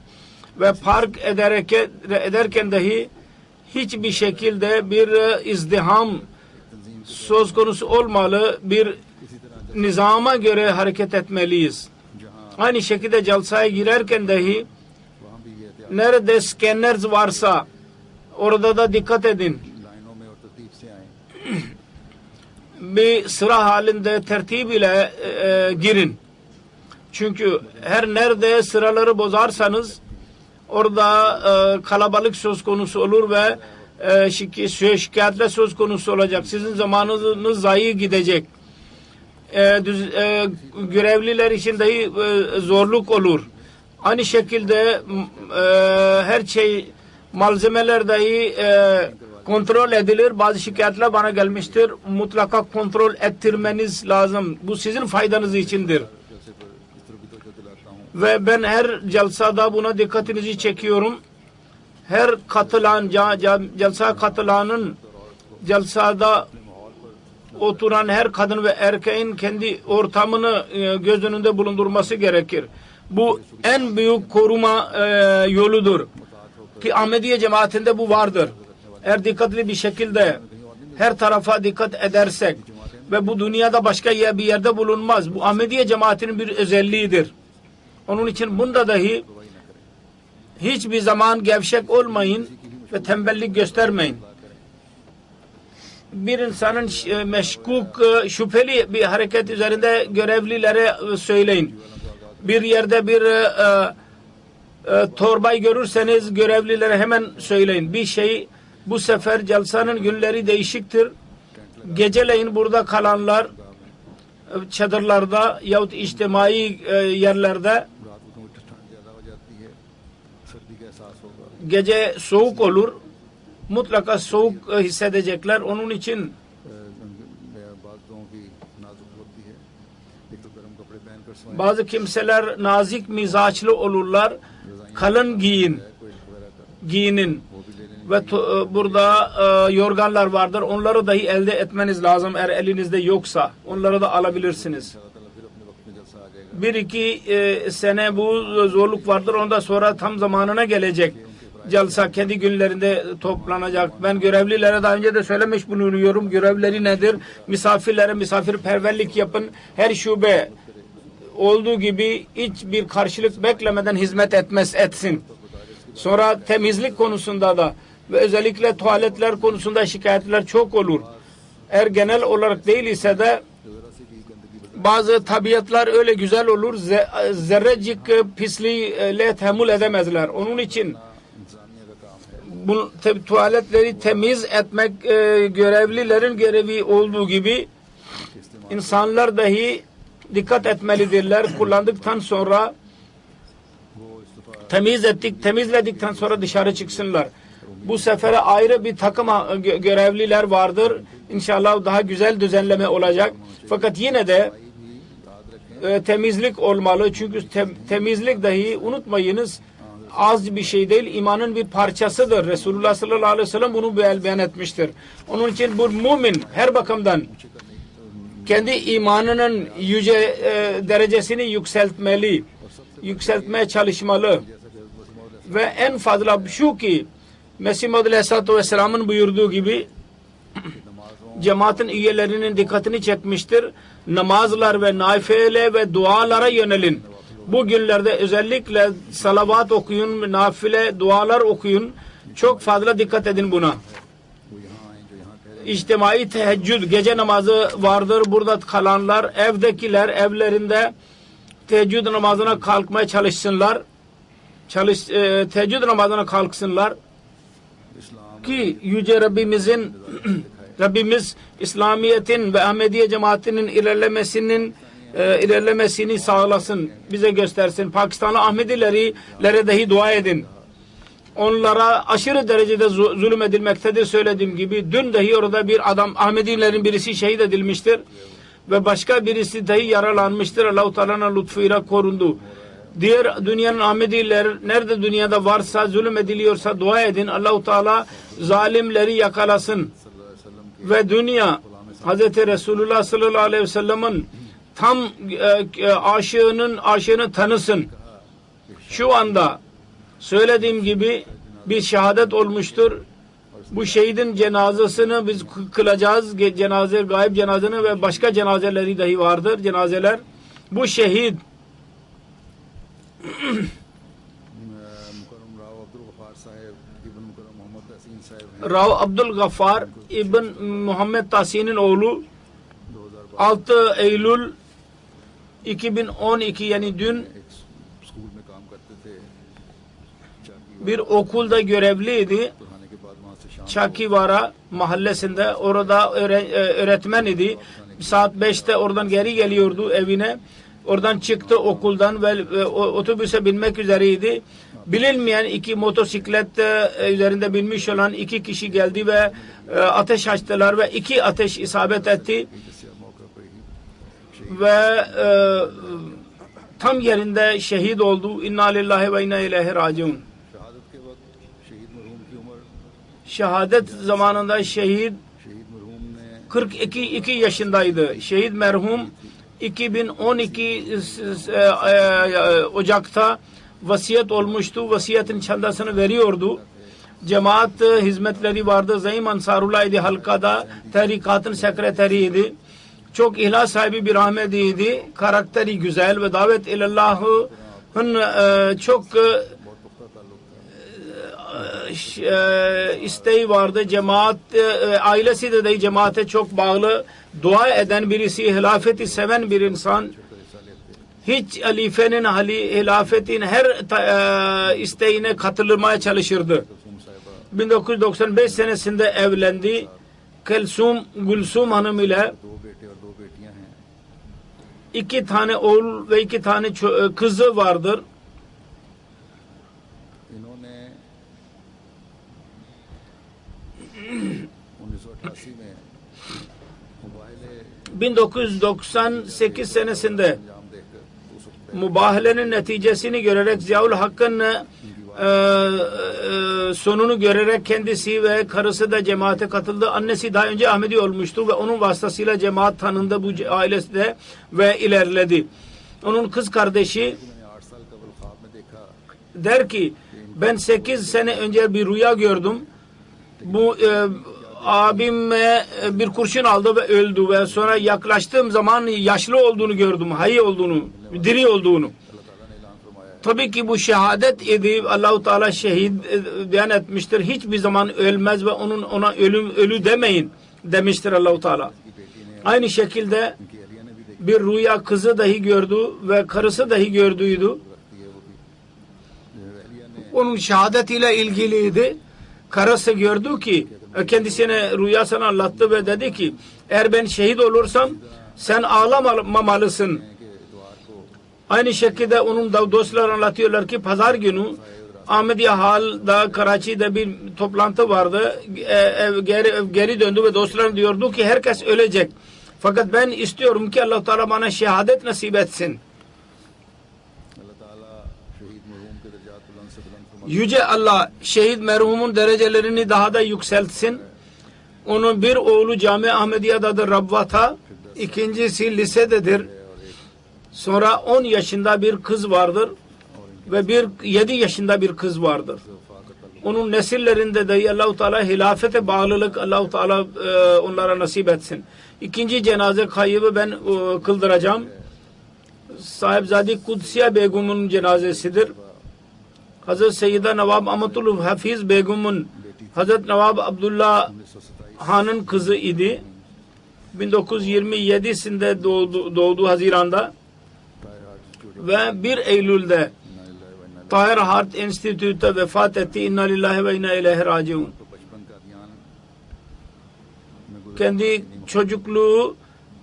ve park ederken dahi hiçbir şekilde bir izdiham söz konusu olmalı. Bir nizama göre hareket etmeliyiz. Aynı şekilde celsaya girerken dahi nerede scanner varsa orada da dikkat edin. Bir sıra halinde tertip ile girin. Çünkü her nerede sıraları bozarsanız orada kalabalık söz konusu olur ve şikayetler söz konusu olacak. Sizin zamanınız zayi gidecek. Görevliler için dahi zorluk olur. Aynı şekilde her şey malzemeler dahi kontrol edilir. Bazı şikayetler bana gelmiştir. Mutlaka kontrol ettirmeniz lazım. Bu sizin faydanız içindir. Ve ben her celsada buna dikkatinizi çekiyorum. Her katılan, celsaya katılanın celsada oturan her kadın ve erkeğin kendi ortamını göz önünde bulundurması gerekir. Bu en büyük koruma yoludur. Ki Ahmediye cemaatinde bu vardır. Eğer dikkatli bir şekilde her tarafa dikkat edersek ve bu dünyada başka bir yerde bulunmaz. Bu Ahmediye cemaatinin bir özelliğidir. Onun için bunda dahi hiçbir zaman gevşek olmayın ve tembellik göstermeyin. Bir insanın meşkuk, şüpheli bir hareket üzerinde görevlilere söyleyin. Bir yerde bir torbayı görürseniz görevlilere hemen söyleyin. Bir şey, bu sefer celsanın günleri değişiktir. Geceleyin burada kalanlar çadırlarda yahut içtimai yerlerde gece soğuk olur. Mutlaka soğuk hissedecekler. Onun için bazı kimseler nazik mizaçlı olurlar. Kalın giyinin ve burada yorganlar vardır. Onları dahi elde etmeniz lazım. Eğer elinizde yoksa onları da alabilirsiniz. Bir iki sene bu zorluk vardır. Ondan sonra tam zamanına gelecek. Celsa kendi günlerinde toplanacak. Ben görevlilere daha önce de söylemiş bulunuyorum. Görevleri nedir? Misafirlere misafirperverlik yapın. Her şube olduğu gibi hiçbir karşılık beklemeden hizmet etsin. Sonra temizlik konusunda da ve özellikle tuvaletler konusunda şikayetler çok olur. Eğer genel olarak değil ise de bazı tabiatlar öyle güzel olur, zerrecik pisliğe tahammül edemezler. Onun için bu tuvaletleri temiz etmek görevlilerin görevi olduğu gibi insanlar dahi dikkat etmelidirler. Kullandıktan sonra temizledikten sonra dışarı çıksınlar. Bu sefere ayrı bir takım görevliler vardır. İnşallah daha güzel düzenleme olacak. Fakat yine de temizlik olmalı. Çünkü temizlik dahi unutmayınız az bir şey değil. İmanın bir parçasıdır. Resulullah sallallahu aleyhi ve sellem bunu beyan etmiştir. Onun için bu mümin her bakımdan kendi imanının yüce derecesini yükseltmeye çalışmalı. Ve en fazla şu ki Mesih Muhammed Aleyhisselatü Vesselam'ın buyurduğu gibi cemaatin üyelerinin dikkatini çekmiştir. Namazlar ve nafile ve dualara yönelin. Bu günlerde özellikle salavat okuyun, nafile dualar okuyun. Çok fazla dikkat edin buna. İçtimai teheccüd, gece namazı vardır. Burada kalanlar, evdekiler evlerinde teheccüd namazına kalkmaya çalışsınlar. Teheccüd namazına kalksınlar. Ki Yüce Rabbimiz İslamiyet'in ve Ahmediye cemaatinin ilerlemesini sağlasın. Bize göstersin. Pakistanlı Ahmedilere dahi dua edin. Onlara aşırı derecede zulüm edilmektedir söylediğim gibi. Dün dahi orada bir adam Ahmedilerin birisi şehit edilmiştir. Ve başka birisi dahi yaralanmıştır. Allah-u Teala'nın lütfuyla korundu. Diğer dünyanın Ahmediler nerede dünyada varsa zulüm ediliyorsa dua edin. Allah-u Teala zalimleri yakalasın. Ve dünya Hz. Resulullah sallallahu aleyhi ve sellem'in tam aşığını tanısın. Şu anda söylediğim gibi bir şehadet olmuştur. Bu şehidin cenazesini biz kılacağız. Cenaze, gayb cenazeni ve başka cenazeleri dahi vardır. Cenazeler. Bu şehit Rav Abdul Gaffar İbn Muhammed Tahsin'in oğlu 6 Eylül 2012 yani dün bir okulda görevliydi. Çakivara mahallesinde orada öğretmen idi. Saat 5'te oradan geri geliyordu evine. Oradan çıktı okuldan ve otobüse binmek üzereydi. Bilinmeyen iki motosiklet üzerinde binmiş olan iki kişi geldi ve ateş açtılar ve iki ateş isabet etti. Ve tam yerinde şehit oldu. İnna lillahi ve inna ileyhi raciun. Şehadet zamanında şehit 42 yaşındaydı. Şehit merhum 2012 Ocak'ta vasiyet olmuştu. Vasiyetin çandasını veriyordu. Cemaat hizmetleri vardı. Zaim Ansarullah idi halkada. Tarikatın sekreteriydi. Çok ihlas sahibi bir Ahmediydi. Karakteri güzel ve davet ilallah'ın çok isteği vardı. Cemaat ailesi de cemaate çok bağlı. Dua eden birisi, hilafeti seven bir insan. Hiç halifenin hilafetin her isteğine katılmaya çalışırdı. 1995 senesinde evlendi. Gülsum Hanım ile 2 tane oğul ve 2 tane kızı vardır. 1998 senesinde mübahalenin neticesini görerek Ziyaul Hakk'ın sonunu görerek kendisi ve karısı da cemaate katıldı. Annesi daha önce Ahmedi olmuştu ve onun vasıtasıyla cemaat tanındı bu ailesi de ve ilerledi. Onun kız kardeşi der ki ben 8 sene önce bir rüya gördüm. Bu abime bir kurşun aldı ve öldü ve sonra yaklaştığım zaman yaşlı olduğunu gördüm. Hayy olduğunu, diri olduğunu. Tabii ki bu şehadet idi. Allah-u Teala şehit beyan etmiştir. Hiçbir zaman ölmez ve ona ölü demeyin demiştir Allah-u Teala. Aynı şekilde bir rüya kızı dahi gördü ve karısı dahi gördüydü. Onun şehadetiyle ilgiliydi. Karısı gördü ki kendisine rüyasını anlattı ve dedi ki eğer ben şehit olursam sen ağlamamalısın. Aynı şekilde onun dostları anlatıyorlar ki pazar günü Ahmediye Hal'da Karachi'de bir toplantı vardı. Geri döndü ve dostlarım diyordu ki herkes ölecek. Fakat ben istiyorum ki Allah Teala bana şehadet nasip etsin. Yüce Allah şehit merhumun derecelerini daha da yükseltsin. Onun bir oğlu Cami Ahmediye'dedir Rabvata. İkincisi lisededir. Sonra 10 yaşında bir kız vardır. Ve 7 yaşında bir kız vardır. Onun nesillerinde de Allah-u Teala hilafete bağlılık Allah-u Teala onlara nasip etsin. İkinci cenaze kaybı ben kıldıracağım. Sahibzade Kudsiye Begum'un cenazesidir. Hazreti Seyyida Nevab Amatul Hafiz Begum'un Hazreti Nevab Abdullah Han'ın kızı idi. 1927'sinde doğdu Haziran'da ve 1 Eylül'de Tahir Heart Enstitü'de vefat etti. İnna lillahi ve inna ileyhi raciun. Kendi çocukluğu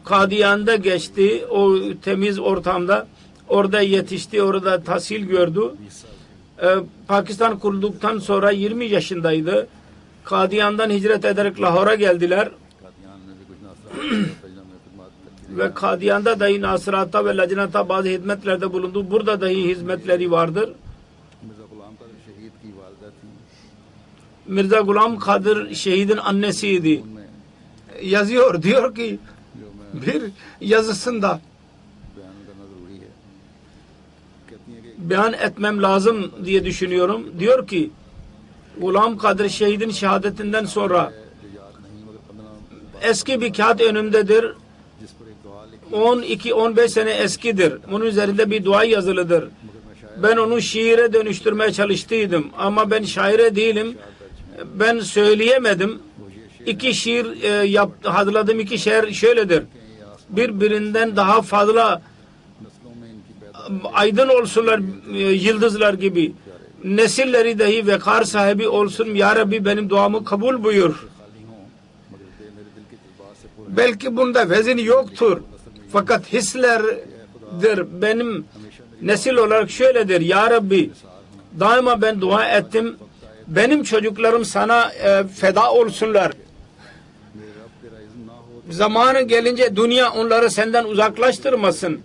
Kadiyan'da geçti. O temiz ortamda. Orada yetişti. Orada tahsil gördü. Pakistan kurulduktan sonra 20 yaşındaydı. Kadiyan'dan hicret ederek Lahor'a geldiler. Ve Kadiyan'da dahi Nasırat'ta ve Lacnat'ta bazı hizmetlerde bulundu. Burada dahi hizmetleri vardır. Mirza Gulam Kadir şehidin annesiydi. Yazıyor, diyor ki bir yazısında beyan etmem lazım diye düşünüyorum. Diyor ki Gulam Kadir Şehid'in şehadetinden sonra eski bir kağıt önümdedir. 12-15 sene eskidir. Bunun üzerinde bir dua yazılıdır. Ben onu şiire dönüştürmeye çalıştıydım. Ama ben şaire değilim. Ben söyleyemedim. İki şiir hazırladığım iki şiir şöyledir. Birbirinden daha fazla aydın olsunlar yıldızlar gibi. Nesilleri dahi vekar sahibi olsun. Ya Rabbi benim duamı kabul buyur. Belki bunda vezin yoktur. Fakat hislerdir. Benim nesil olarak şöyledir. Ya Rabbi daima ben dua ettim. Benim çocuklarım sana feda olsunlar. Zamanı gelince dünya onları senden uzaklaştırmasın.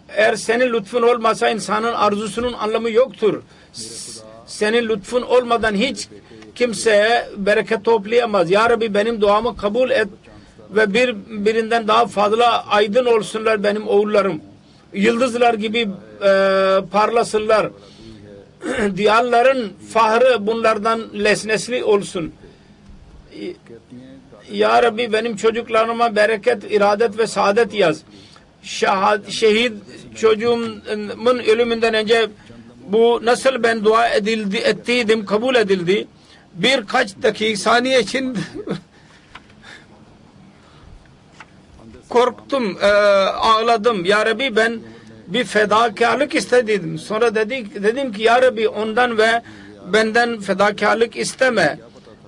Eğer senin lütfun olmasa insanın arzusunun anlamı yoktur. Senin lütfun olmadan hiç kimseye bereket toplayamaz. Ya Rabbi benim duamı kabul et ve birbirinden daha fazla aydın olsunlar benim oğullarım. Yıldızlar gibi parlasınlar. Diyarların fahrı bunlardan nesli olsun. Ya Rabbi benim çocuklarıma bereket, iradet ve saadet yaz. Şehit çocuğumun ölümünden önce bu nasıl ben dua ettiydim, kabul edildi. Birkaç dakika saniye için korktum, ağladım. Ya Rabbi ben bir fedakarlık istedim. Sonra dedim ki Ya Rabbi ondan ve benden fedakarlık isteme.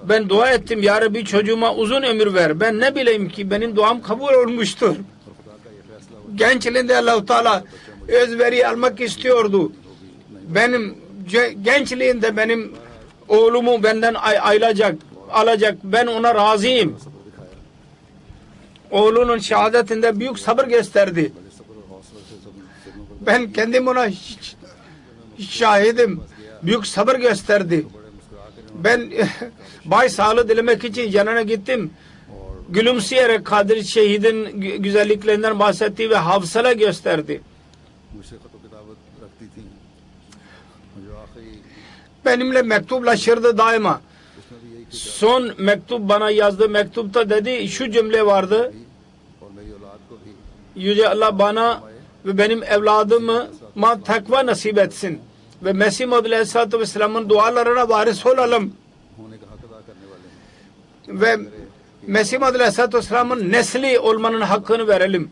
Ben dua ettim. Ya Rabbi çocuğuma uzun ömür ver. Ben ne bileyim ki benim duam kabul olmuştur. Gençliğinde Allah-u Teala özveri almak istiyordu. Benim gençliğinde benim oğlumu benden alacak. Ben ona razıyım. Oğlunun şehadetinde büyük sabır gösterdi. Ben kendim ona şahidim. Büyük sabır gösterdi. Ben başsağlığı dilemek için yanına gittim. Gülümseyerek Kadir Şehid'in güzelliklerinden bahsetti ve hafsala gösterdi. Benimle mektuplaşırdı daima. Son mektup bana yazdığı mektupta dedi şu cümle vardı. Yüce Allah bana ve benim evladıma takva nasip etsin. Ve Mesih Muhammed Aleyhisselatü Vesselam'ın dualarına varis olalım. Ve Mesih Muhammed Aleyhisselatü Vesselam'ın nesli olmanın hakkını verelim.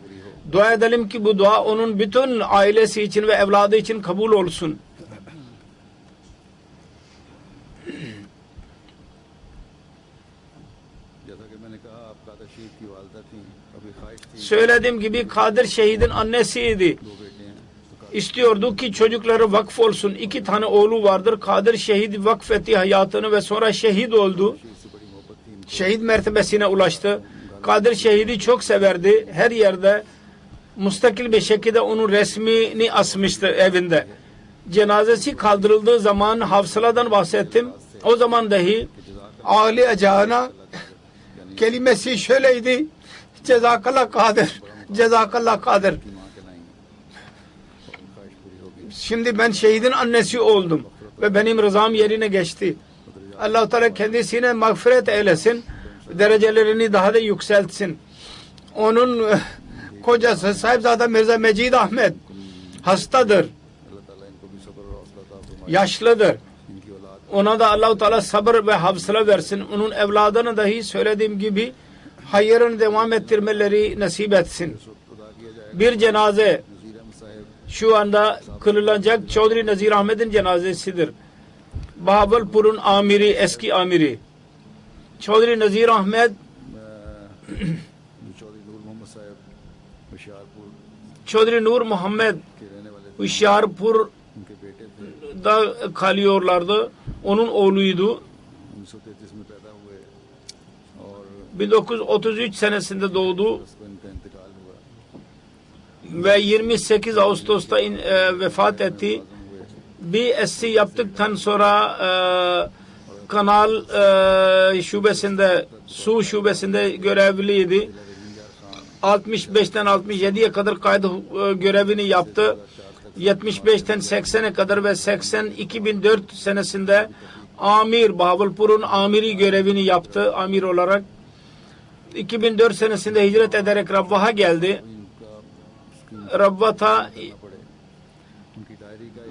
Dua edelim ki bu dua onun bütün ailesi için ve evladı için kabul olsun. Söylediğim gibi Kadir Şehid'in annesiydi. İstiyordu ki çocukları vakf olsun. 2 tane oğlu vardır. Kadir Şehid vakfetti hayatını ve sonra şehit oldu. Şehit mertebesine ulaştı. Kadir Şehid'i çok severdi. Her yerde müstakil bir şekilde onun resmini asmıştı evinde. Cenazesi kaldırıldığı zaman hafsaladan bahsettim. O zaman dahi ağlayacağına kelimesi şöyleydi. Cezakallah Kadir. Cezakallah Kadir. Şimdi ben şehidin annesi oldum ve benim rızam yerine geçti. Allah-u Teala kendisine mağfiret eylesin, derecelerini daha da yükseltsin. Onun kocası Sahibzade Mirza Mecid Ahmet hastadır, yaşlıdır. Ona da Allah-u Teala sabır ve hafsala versin. Onun evladını dahi söylediğim gibi hayırını devam ettirmeleri nasip etsin. Bir cenaze şu anda kılınacak Çodri Nazir Ahmet'in cenazesidir. Bahawalpur'un amiri, eski amiri. Çodri Nazir Ahmet Çodri Nur Muhammed Huşyarpur'da kalıyorlardı. Onun oğluydu. 1933 senesinde doğdu ve 28 Ağustos'ta vefat etti. BSc yaptıktan sonra kanal şubesinde, su şubesinde görevliydi. 65'ten 67'ye kadar kayıt görevini yaptı. 75'ten 80'e kadar ve 2004 senesinde amir, Bahawalpur'un amiri görevini yaptı, amir olarak. 2004 senesinde hicret ederek Rabvah'a geldi. Rabvah'ta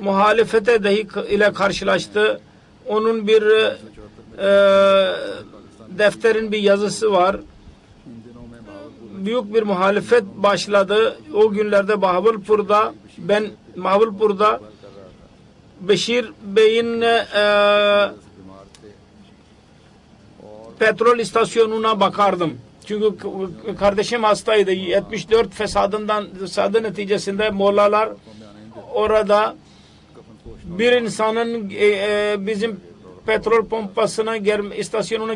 muhalefete dahi ile karşılaştı. Onun bir defterin bir yazısı var. Büyük bir muhalefet başladı. O günlerde Bahawalpur'da Beşir Bey'in petrol istasyonuna bakardım. Çünkü kardeşim hastaydı. 74 fesadı neticesinde Mollalar orada bir insanın bizim petrol pompasına istasyonuna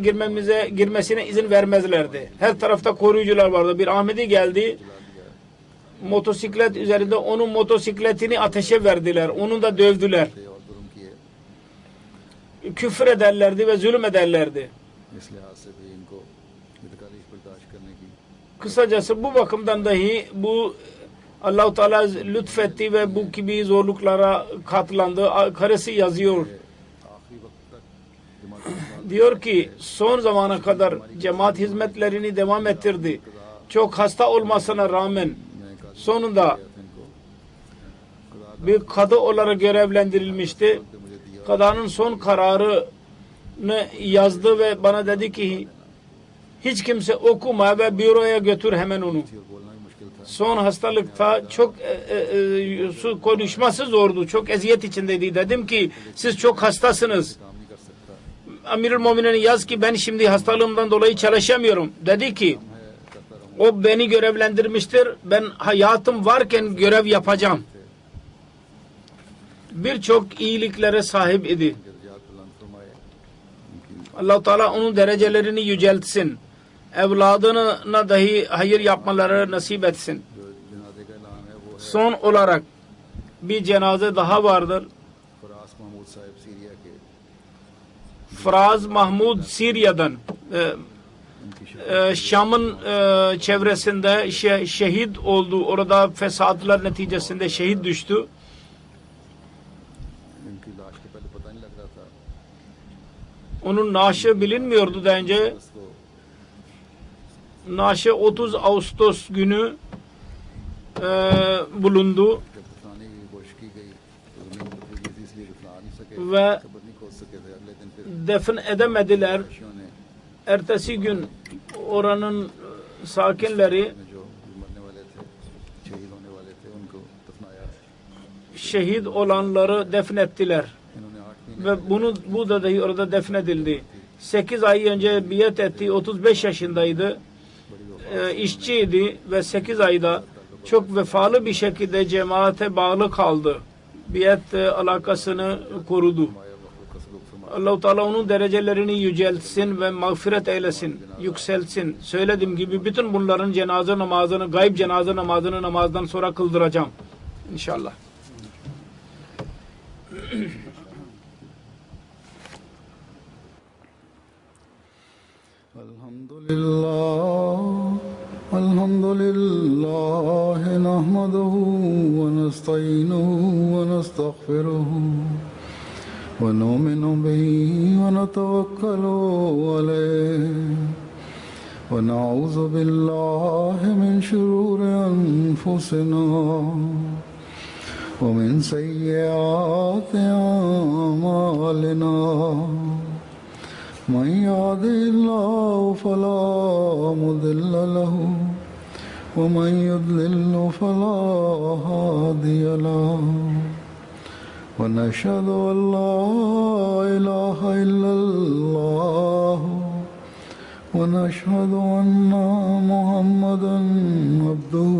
girmesine izin vermezlerdi. Her tarafta koruyucular vardı. Bir Ahmedi geldi. Motosiklet üzerinde onun motosikletini ateşe verdiler. Onu da dövdüler. Küfür ederlerdi ve zulüm ederlerdi. Kısacası bu bakımdan dahi bu Allah-u Teala lütfetti ve bu gibi zorluklara katlandı. Karısı yazıyor. Diyor ki son zamana kadar cemaat hizmetlerini devam ettirdi. Çok hasta olmasına rağmen sonunda bir kadı olarak görevlendirilmişti. Kadanın son kararını yazdı ve bana dedi ki hiç kimse okuma ve büroya götür hemen onu. Son hastalıkta çok konuşması zordu. Çok eziyet içindeydi. Dedim ki siz çok hastasınız. Amirül Mu'minine yaz ki ben şimdi hastalığımdan dolayı çalışamıyorum. Dedi ki o beni görevlendirmiştir. Ben hayatım varken görev yapacağım. Birçok iyiliklere sahip idi. Allah-u Teala onun derecelerini yüceltsin. Evladına dahi hayır yapmaları nasip etsin. Son olarak bir cenaze daha vardır. Fraz Mahmud Sirya'dan Şam'ın çevresinde şehit oldu. Orada fesatlar neticesinde şehit düştü. Onun naaşı bilinmiyordu daha önce. Naaşı 30 Ağustos günü bulundu. Ve defin edemediler. Ertesi gün oranın sakinleri şehit olanları defnettiler. Ve bu da dahi orada defnedildi. 8 ay önce biat etti. 35 yaşındaydı. İşçiydi ve 8 ayda çok vefalı bir şekilde cemaate bağlı kaldı. Biat alakasını korudu. Allah-u Teala onun derecelerini yüceltsin ve mağfiret eylesin, yükseltsin. Söylediğim gibi bütün bunların cenaze namazını, gayb cenaze namazını namazdan sonra kıldıracağım. İnşallah. Elhamdülillah nahmaduhu ve nestainuhu ve nestağfiruhu ve nu'minu bihi ve netevekkalu aleyh ve na'udzu billahi min şururi enfusina ve min seyyiati a'malina. من يهده الله فلا مضل له ومن يضلل فلا هادي له ونشهد أن لا إله إلا الله ونشهد أن محمدا عبده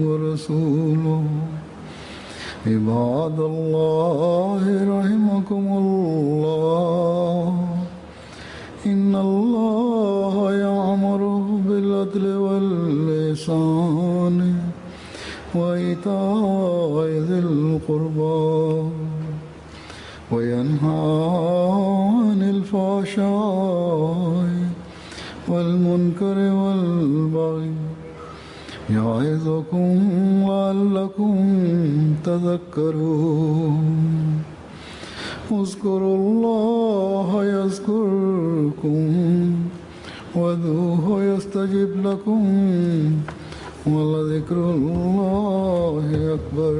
ورسوله عباد الله رحمكم الله إن الله يأمر بالعدل والإحسان وإيتاء ذي القربى وينهى عن الفحشاء والمنكر والبغي يعظكم لعلكم تذكرون اذكروا الله يذكركم وادعوه يستجب لكم ولذكر الله أكبر.